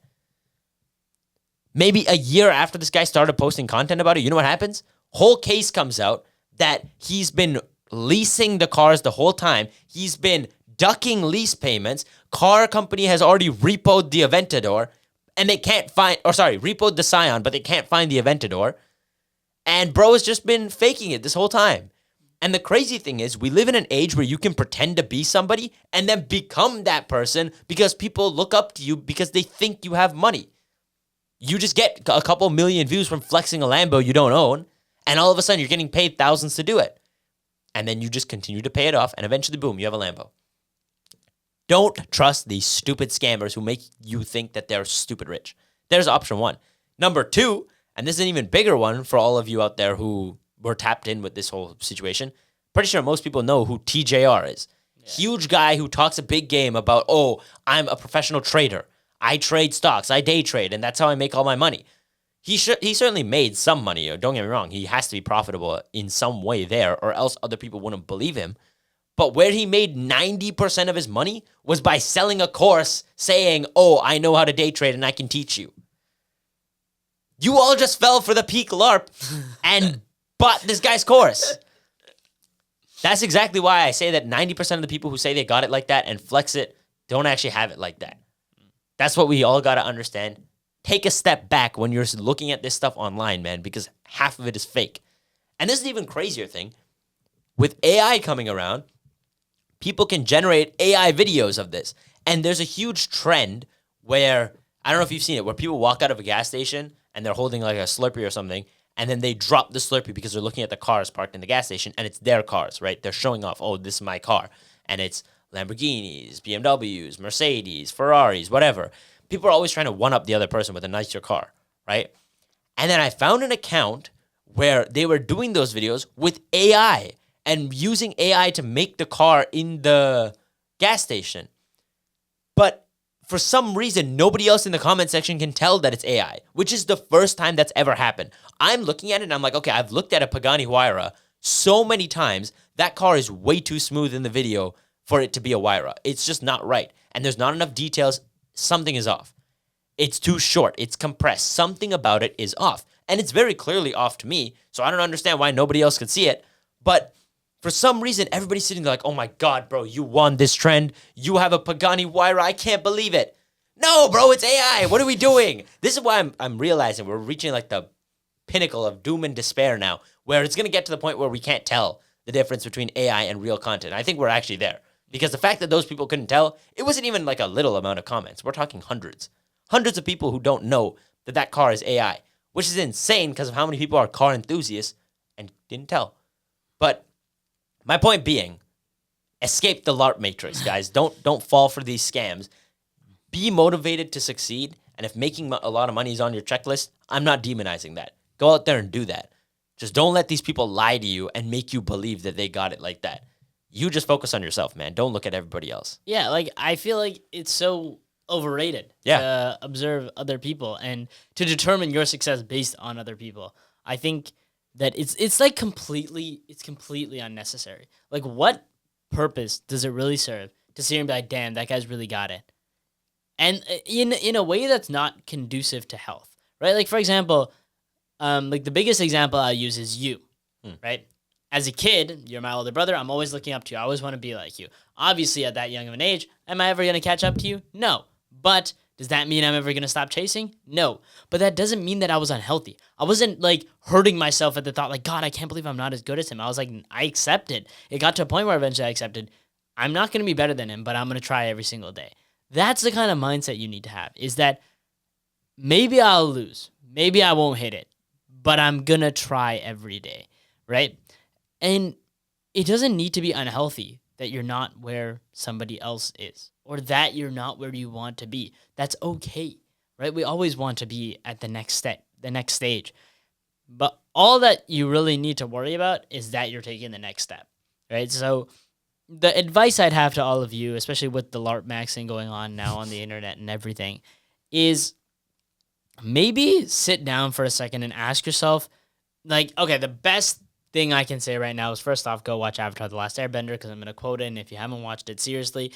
Maybe a year after this guy started posting content about it, you know what happens? Whole case comes out that he's been leasing the cars the whole time. He's been ducking lease payments. Car company has already repoed the Aventador, and they can't find, repoed the Scion, but they can't find the Aventador. And bro has just been faking it this whole time. And the crazy thing is, we live in an age where you can pretend to be somebody and then become that person because people look up to you because they think you have money. You just get a couple million views from flexing a Lambo you don't own, and all of a sudden you're getting paid thousands to do it. And then you just continue to pay it off, and eventually, boom, you have a Lambo. Don't trust these stupid scammers who make you think that they're stupid rich. There's option one. Number two, and this is an even bigger one for all of you out there who were tapped in with this whole situation, pretty sure most people know who TJR is. Yeah. Huge guy who talks a big game about, oh, I'm a professional trader. I trade stocks. I day trade, and that's how I make all my money. He certainly made some money. Don't get me wrong. He has to be profitable in some way there, or else other people wouldn't believe him. But where he made 90% of his money was by selling a course saying, oh, I know how to day trade and I can teach you. You all just fell for the peak LARP and bought this guy's course. That's exactly why I say that 90% of the people who say they got it like that and flex it don't actually have it like that. That's what we all got to understand. Take a step back when you're looking at this stuff online, man, because half of it is fake. And this is the even crazier thing. With AI coming around, people can generate AI videos of this. And there's a huge trend where, I don't know if you've seen it, where people walk out of a gas station and they're holding like a Slurpee or something, and then they drop the Slurpee because they're looking at the cars parked in the gas station, and it's their cars, right? They're showing off, oh, this is my car. And it's Lamborghinis, BMWs, Mercedes, Ferraris, whatever. People are always trying to one-up the other person with a nicer car, right? And then I found an account where they were doing those videos with AI and using AI to make the car in the gas station. But for some reason, nobody else in the comment section can tell that it's AI, which is the first time that's ever happened. I'm looking at it and I'm like, okay, I've looked at a Pagani Huayra so many times. That car is way too smooth in the video for it to be a Huayra. It's just not right. And there's not enough details. Something is off. It's too short. It's compressed. Something about it is off. And it's very clearly off to me. So I don't understand why nobody else could see it. But for some reason, everybody's sitting there like, oh my God, bro, you won this trend. You have a Pagani Huayra. I can't believe it. No, bro, it's AI. What are we doing? This is why I'm realizing we're reaching like the pinnacle of doom and despair now, where it's going to get to the point where we can't tell the difference between AI and real content. I think we're actually there. Because the fact that those people couldn't tell, it wasn't even like a little amount of comments. We're talking hundreds. Hundreds of people who don't know that that car is AI, which is insane because of how many people are car enthusiasts and didn't tell. But my point being, escape the LARP matrix, guys. Don't fall for these scams. Be motivated to succeed. And if making a lot of money is on your checklist, I'm not demonizing that. Go out there and do that. Just don't let these people lie to you and make you believe that they got it like that. You just focus on yourself, man. Don't look at everybody else. Yeah, like I feel like it's so overrated to observe other people and to determine your success based on other people. I think that it's like completely unnecessary. Like, what purpose does it really serve to sit here and be like, damn, that guy's really got it? And in a way that's not conducive to health, right? Like, for example, like the biggest example I use is you, right? As a kid, you're my older brother. I'm always looking up to you. I always want to be like you. Obviously, at that young of an age, am I ever going to catch up to you? No. But does that mean I'm ever going to stop chasing? No. But that doesn't mean that I was unhealthy. I wasn't like hurting myself at the thought like, God, I can't believe I'm not as good as him. I was like, I accepted. It got to a point where eventually I accepted, I'm not going to be better than him, but I'm going to try every single day. That's the kind of mindset you need to have, is that maybe I'll lose. Maybe I won't hit it, but I'm going to try every day, right? And it doesn't need to be unhealthy that you're not where somebody else is or that you're not where you want to be. That's okay, right? We always want to be at the next step, the next stage. But all that you really need to worry about is that you're taking the next step, right? So the advice I'd have to all of you, especially with the LARP maxing going on now on the internet and everything, is maybe sit down for a second and ask yourself, like, okay, the best thing I can say right now is, first off, go watch Avatar: The Last Airbender, because I'm going to quote it, and if you haven't watched it, seriously,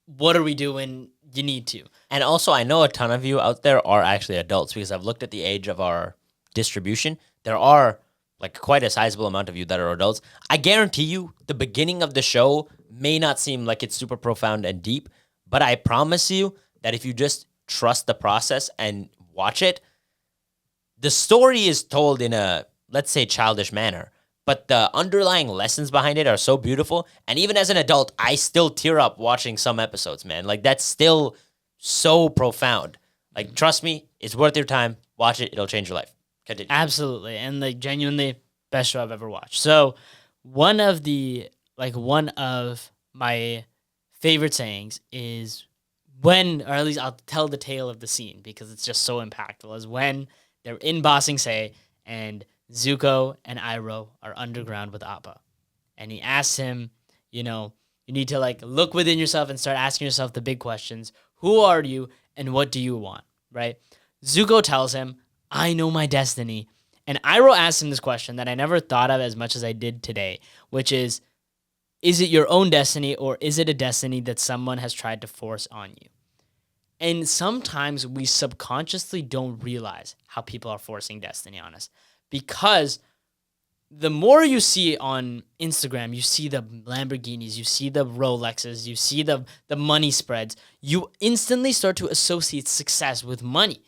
what are we doing? You need to. And also, I know a ton of you out there are actually adults, because I've looked at the age of our distribution. There are like quite a sizable amount of you that are adults. I guarantee you the beginning of the show may not seem like it's super profound and deep, but I promise you that if you just trust the process and watch it, the story is told in a, let's say, childish manner, but the underlying lessons behind it are so beautiful. And even as an adult, I still tear up watching some episodes, man. Like, that's still so profound. Like, trust me, it's worth your time. Watch it. It'll change your life. Continue. Absolutely. And like, genuinely best show I've ever watched. So one of my favorite sayings is when, or at least I'll tell the tale of the scene because it's just so impactful, is when they're in Ba Sing Se and Zuko and Iroh are underground with Appa. and he asks him, you need to like look within yourself and start asking yourself the big questions. Who are you and what do you want, right? Zuko tells him, I know my destiny. And Iroh asks him this question that I never thought of as much as I did today, which is it your own destiny or is it a destiny that someone has tried to force on you? And sometimes we subconsciously don't realize how people are forcing destiny on us, because the more you see on Instagram, you see the Lamborghinis, you see the Rolexes, you see the money spreads, you instantly start to associate success with money.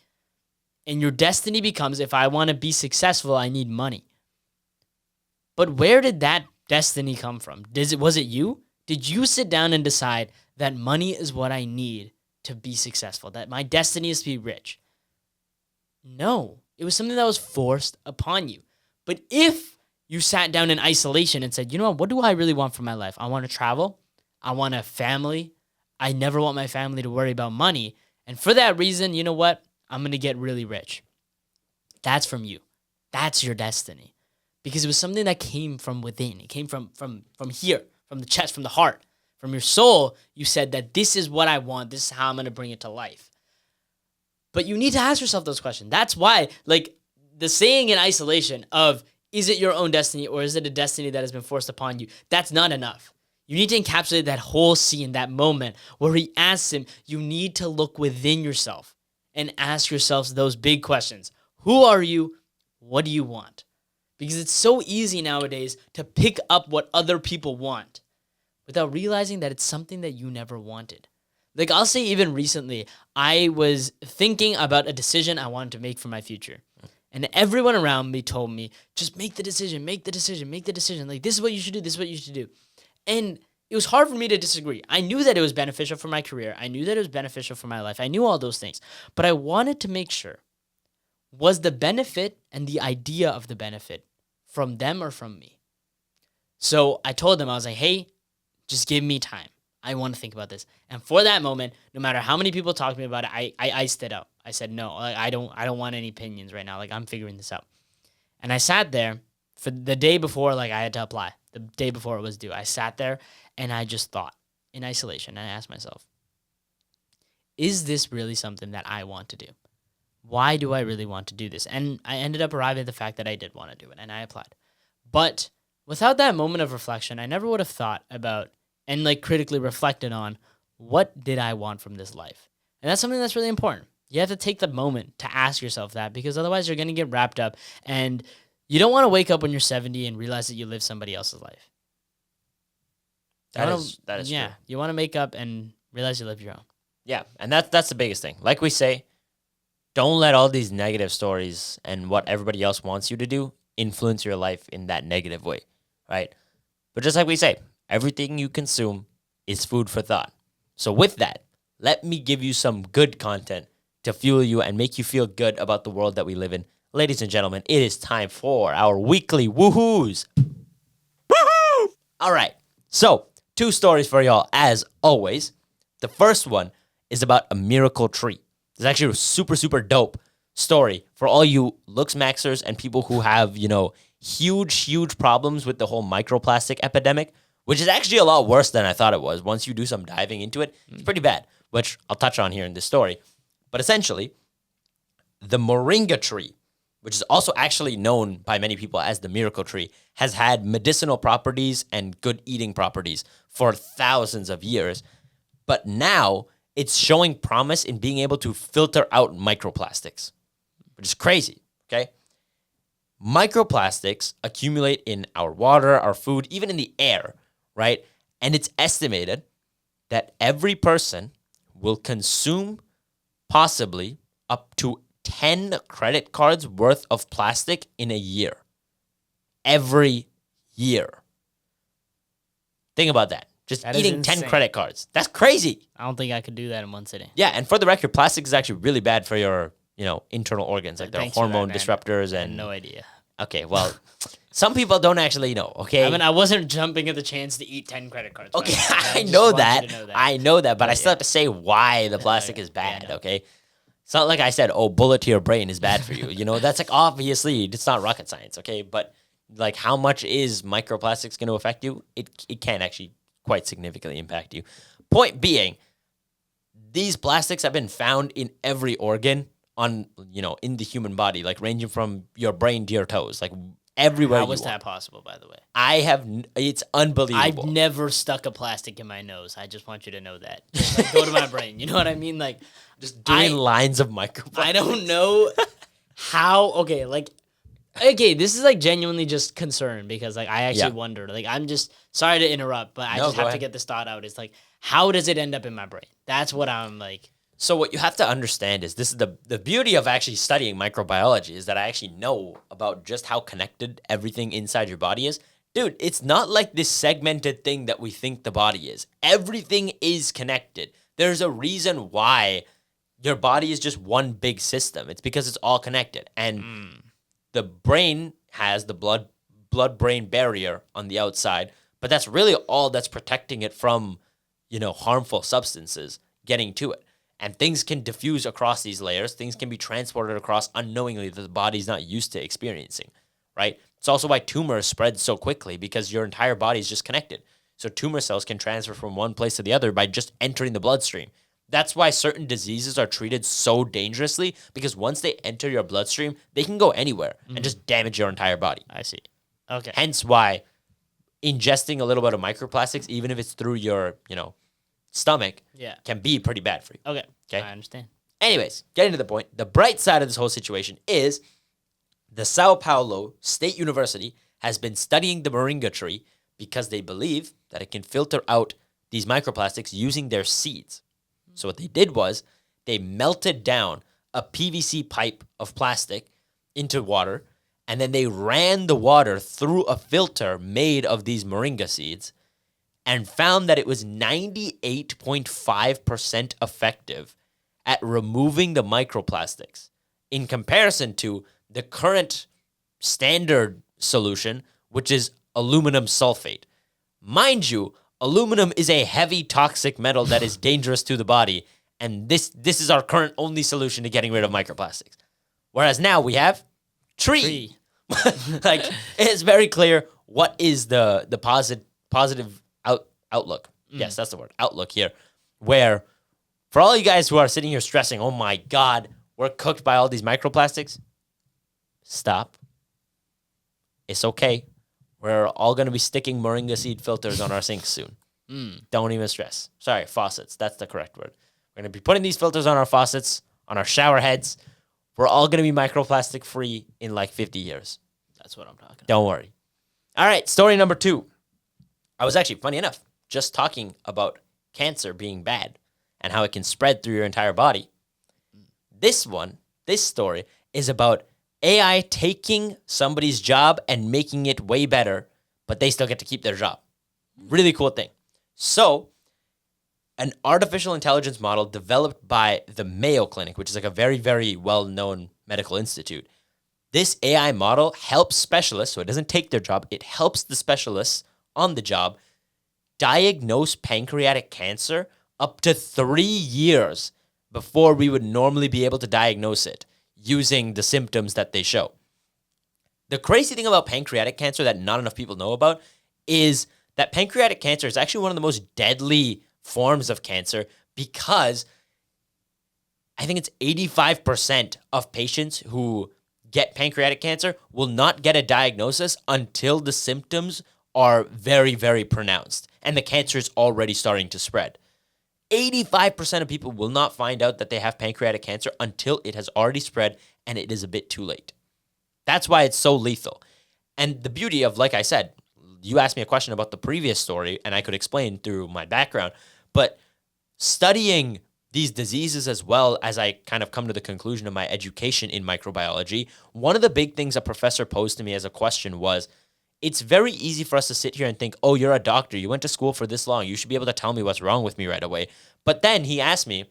And your destiny becomes, if I want to be successful, I need money. But where did that destiny come from? Was it you? Did you sit down and decide that money is what I need to be successful, that my destiny is to be rich? No, it was something that was forced upon you. But if you sat down in isolation and said, you know what do I really want from my life? I want to travel. I want a family. I never want my family to worry about money. And for that reason, you know what? I'm going to get really rich. That's from you. That's your destiny. Because it was something that came from within. It came from here, from the chest, from the heart, from your soul. You said that this is what I want. This is how I'm going to bring it to life. But you need to ask yourself those questions. That's why, like, the saying in isolation of, is it your own destiny or is it a destiny that has been forced upon you? That's not enough. You need to encapsulate that whole scene, that moment where he asks him, you need to look within yourself and ask yourselves those big questions. Who are you? What do you want? Because it's so easy nowadays to pick up what other people want without realizing that it's something that you never wanted. Like, I'll say even recently, I was thinking about a decision I wanted to make for my future. And everyone around me told me, just make the decision, make the decision, make the decision. Like, this is what you should do, this is what you should do. And it was hard for me to disagree. I knew that it was beneficial for my career. I knew that it was beneficial for my life. I knew all those things. But I wanted to make sure, was the benefit and the idea of the benefit from them or from me? So I told them, I was like, hey, just give me time. I want to think about this. And for that moment, no matter how many people talk to me about it, I iced it out. I said, no, like, I don't want any opinions right now. Like, I'm figuring this out. And I sat there for the day before, like, I had to apply. The day before it was due. I sat there and I just thought in isolation. And I asked myself, is this really something that I want to do? Why do I really want to do this? And I ended up arriving at the fact that I did want to do it, and I applied. But without that moment of reflection, I never would have thought about and like critically reflected on, what did I want from this life? And that's something that's really important. You have to take the moment to ask yourself that, because otherwise you're going to get wrapped up, and you don't want to wake up when you're 70 and realize that you live somebody else's life. That is yeah, true. You want to wake up and realize you live your own. Yeah, and that's the biggest thing. Like we say, don't let all these negative stories and what everybody else wants you to do influence your life in that negative way, right? But just like we say, everything you consume is food for thought. So with that, let me give you some good content to fuel you and make you feel good about the world that we live in. Ladies and gentlemen, it is time for our weekly woohoos. Woohoo! All right, so 2 stories for y'all as always. The first one is about a miracle tree. It's actually a super, super dope story for all you looks maxers and people who have, huge problems with the whole microplastic epidemic, which is actually a lot worse than I thought it was. Once you do some diving into it, it's pretty bad, which I'll touch on here in this story. But essentially, the moringa tree, which is also actually known by many people as the miracle tree, has had medicinal properties and good eating properties for thousands of years. But now it's showing promise in being able to filter out microplastics, which is crazy, okay? Microplastics accumulate in our water, our food, even in the air, right? And it's estimated that every person will consume possibly up to 10 credit cards worth of plastic in a year. Every year. Think about that. Just That is eating 10 insane. credit cards. That's crazy. I don't think I could do that in one sitting. Yeah, and for the record, plastic is actually really bad for your, internal organs, like their Thanks for that, hormone man. disruptors I had and no idea. Okay, well, some people don't actually know, okay? I mean, I wasn't jumping at the chance to eat 10 credit cards. Okay, I I just know want you that. to know that. I know that, but I Yeah. still have to say why the plastic Okay. is bad, Yeah, I know. okay? It's not like I said, bullet to your brain is bad for you. That's like, obviously, it's not rocket science, okay? But like how much is microplastics going to affect you? It can actually quite significantly impact you. Point being, these plastics have been found in every organ in the human body, like ranging from your brain to your toes, like everywhere. How was that possible, by the way? It's unbelievable. I've never stuck a plastic in my nose. I just want you to know that. Just, like, go to my brain. You know what I mean? Like, just doing lines of microplastics. I don't know how. Okay, this is like genuinely just concern because like I actually wonder. Like, I'm just sorry to interrupt, but I just have to get this thought out. It's like, how does it end up in my brain? That's what I'm like. So what you have to understand is this is the beauty of actually studying microbiology is that I actually know about just how connected everything inside your body is. Dude, it's not like this segmented thing that we think the body is. Everything is connected. There's a reason why your body is just one big system. It's because it's all connected. And the brain has the blood-brain barrier on the outside, but that's really all that's protecting it from, harmful substances getting to it. And things can diffuse across these layers. Things can be transported across unknowingly that the body's not used to experiencing, right? It's also why tumors spread so quickly because your entire body is just connected. So tumor cells can transfer from one place to the other by just entering the bloodstream. That's why certain diseases are treated so dangerously because once they enter your bloodstream, they can go anywhere and just damage your entire body. I see. Okay. Hence why ingesting a little bit of microplastics, even if it's through your, stomach, can be pretty bad for you. Okay. Okay. I understand. Anyways, getting to the point, the bright side of this whole situation is the Sao Paulo State University has been studying the moringa tree because they believe that it can filter out these microplastics using their seeds. So what they did was they melted down a PVC pipe of plastic into water, and then they ran the water through a filter made of these moringa seeds and found that it was 98.5% effective at removing the microplastics in comparison to the current standard solution, which is aluminum sulfate. Mind you, aluminum is a heavy toxic metal that is dangerous to the body, and this is our current only solution to getting rid of microplastics. Whereas now we have tree. Like, it's very clear what is the positive outlook. Yes, that's the word, outlook here, where for all you guys who are sitting here stressing, oh my God, we're cooked by all these microplastics, stop. It's okay. We're all going to be sticking moringa seed filters on our sinks soon. Don't even stress. Sorry, faucets. That's the correct word. We're going to be putting these filters on our faucets, on our shower heads. We're all going to be microplastic free in like 50 years. That's what I'm talking about. Don't worry. All right, story number 2. I was actually, funny enough, just talking about cancer being bad and how it can spread through your entire body. This story is about AI taking somebody's job and making it way better, but they still get to keep their job. Really cool thing. So, an artificial intelligence model developed by the Mayo Clinic, which is like a very, very well-known medical institute. This AI model helps specialists, so it doesn't take their job, it helps the specialists on the job diagnose pancreatic cancer up to 3 years before we would normally be able to diagnose it using the symptoms that they show. The crazy thing about pancreatic cancer that not enough people know about is that pancreatic cancer is actually one of the most deadly forms of cancer because I think it's 85% of patients who get pancreatic cancer will not get a diagnosis until the symptoms are very, very pronounced and the cancer is already starting to spread. 85% of people will not find out that they have pancreatic cancer until it has already spread and it is a bit too late. That's why it's so lethal. And the beauty of, like I said, you asked me a question about the previous story and I could explain through my background, but studying these diseases as well as I kind of come to the conclusion of my education in microbiology, one of the big things a professor posed to me as a question was, it's very easy for us to sit here and think, oh, you're a doctor. You went to school for this long. You should be able to tell me what's wrong with me right away. But then he asked me,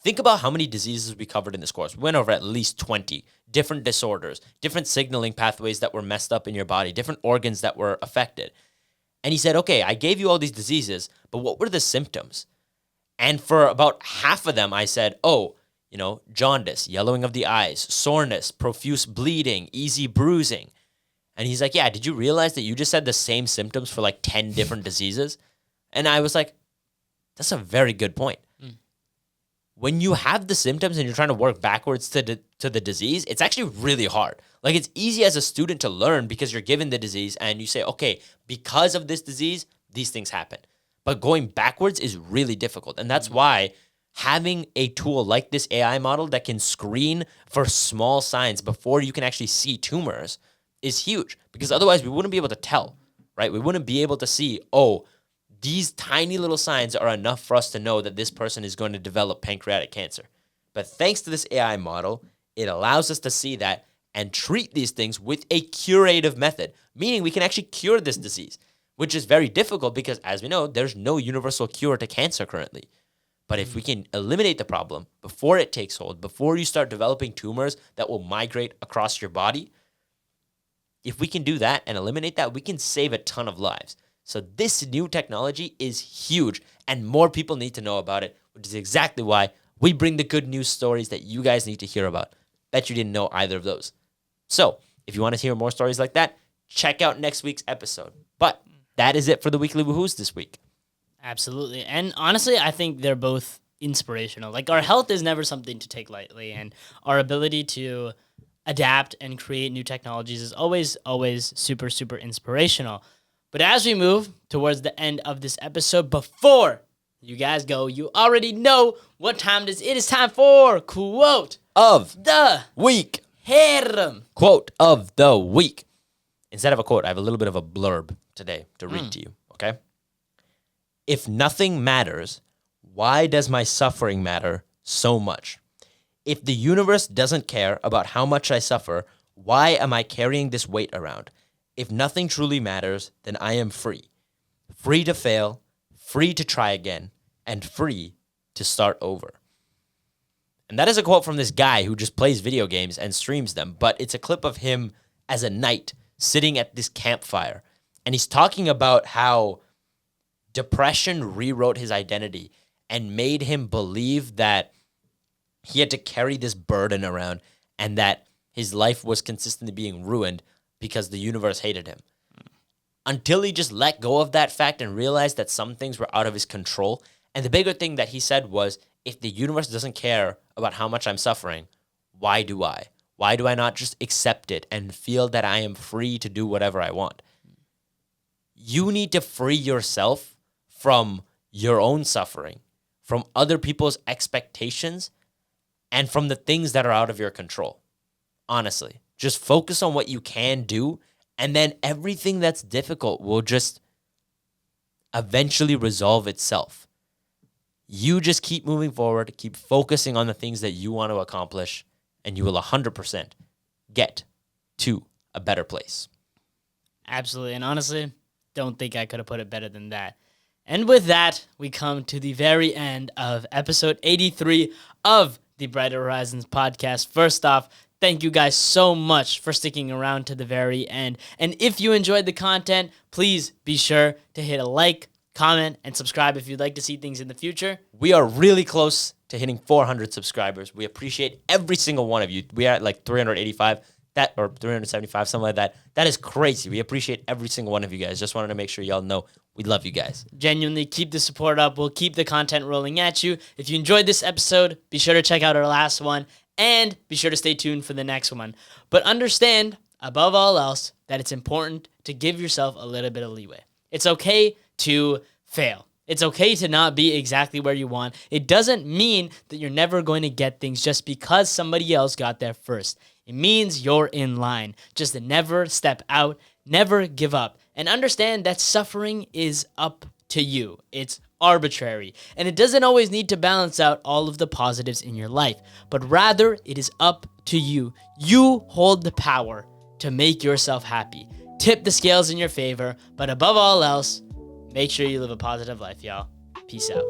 think about how many diseases we covered in this course. We went over at least 20 different disorders, different signaling pathways that were messed up in your body, different organs that were affected. And he said, okay, I gave you all these diseases, but what were the symptoms? And for about half of them, I said, jaundice, yellowing of the eyes, soreness, profuse bleeding, easy bruising. And he's like, yeah, did you realize that you just had the same symptoms for like 10 different diseases? And I was like, that's a very good point. When you have the symptoms and you're trying to work backwards to the disease, it's actually really hard. Like, it's easy as a student to learn because you're given the disease and you say, okay, because of this disease, these things happen. But going backwards is really difficult. And that's why having a tool like this AI model that can screen for small signs before you can actually see tumors is huge. Because otherwise we wouldn't be able to tell, right? We wouldn't be able to see, oh, these tiny little signs are enough for us to know that this person is going to develop pancreatic cancer. But thanks to this AI model, it allows us to see that and treat these things with a curative method, meaning we can actually cure this disease, which is very difficult because, as we know, there's no universal cure to cancer currently. But if we can eliminate the problem before it takes hold, before you start developing tumors that will migrate across your body, if we can do that and eliminate that, we can save a ton of lives. So this new technology is huge, and more people need to know about it, which is exactly why we bring the good news stories that you guys need to hear about. Bet you didn't know either of those. So if you want to hear more stories like that, check out next week's episode. But that is it for the Weekly Woohoos this week. Absolutely. And honestly, I think they're both inspirational. Like, our health is never something to take lightly, and our ability to adapt and create new technologies is always super, super inspirational. But as we move towards the end of this episode, before you guys go, you already know what time it is. It is time for Quote Of the Week. Herm. Quote of the Week. Instead of a quote, I have a little bit of a blurb today to read to you, okay? If nothing matters, why does my suffering matter so much? If the universe doesn't care about how much I suffer, why am I carrying this weight around? If nothing truly matters, then I am free. Free to fail, free to try again, and free to start over. And that is a quote from this guy who just plays video games and streams them, but it's a clip of him as a knight sitting at this campfire. And he's talking about how depression rewrote his identity and made him believe that he had to carry this burden around and that his life was consistently being ruined because the universe hated him. Until he just let go of that fact and realized that some things were out of his control. And the bigger thing that he said was, if the universe doesn't care about how much I'm suffering, why do I? Why do I not just accept it and feel that I am free to do whatever I want? You need to free yourself from your own suffering, from other people's expectations, and from the things that are out of your control. Honestly, just focus on what you can do, and then everything that's difficult will just eventually resolve itself. You just keep moving forward, keep focusing on the things that you want to accomplish, and you will 100% get to a better place. Absolutely. And honestly, don't think I could have put it better than that. And with that, we come to the very end of episode 83 of the Brighter Horizons podcast. First off, thank you guys so much for sticking around to the very end. And if you enjoyed the content, please be sure to hit a like, comment, and subscribe if you'd like to see things in the future. We are really close to hitting 400 subscribers. We appreciate every single one of you. We are at like 385, or 375, something like that. That is crazy. We appreciate every single one of you guys. Just wanted to make sure y'all know we love you guys. Genuinely, keep the support up. We'll keep the content rolling at you. If you enjoyed this episode, be sure to check out our last one, and be sure to stay tuned for the next one. But understand, above all else, that it's important to give yourself a little bit of leeway. It's okay to fail. It's okay to not be exactly where you want. It doesn't mean that you're never going to get things just because somebody else got there first. It means you're in line. Just never step out, never give up, and understand that suffering is up to you. It's arbitrary, and it doesn't always need to balance out all of the positives in your life, but rather it is up to you. You hold the power to make yourself happy. Tip the scales in your favor, but above all else, make sure you live a positive life, y'all. Peace out.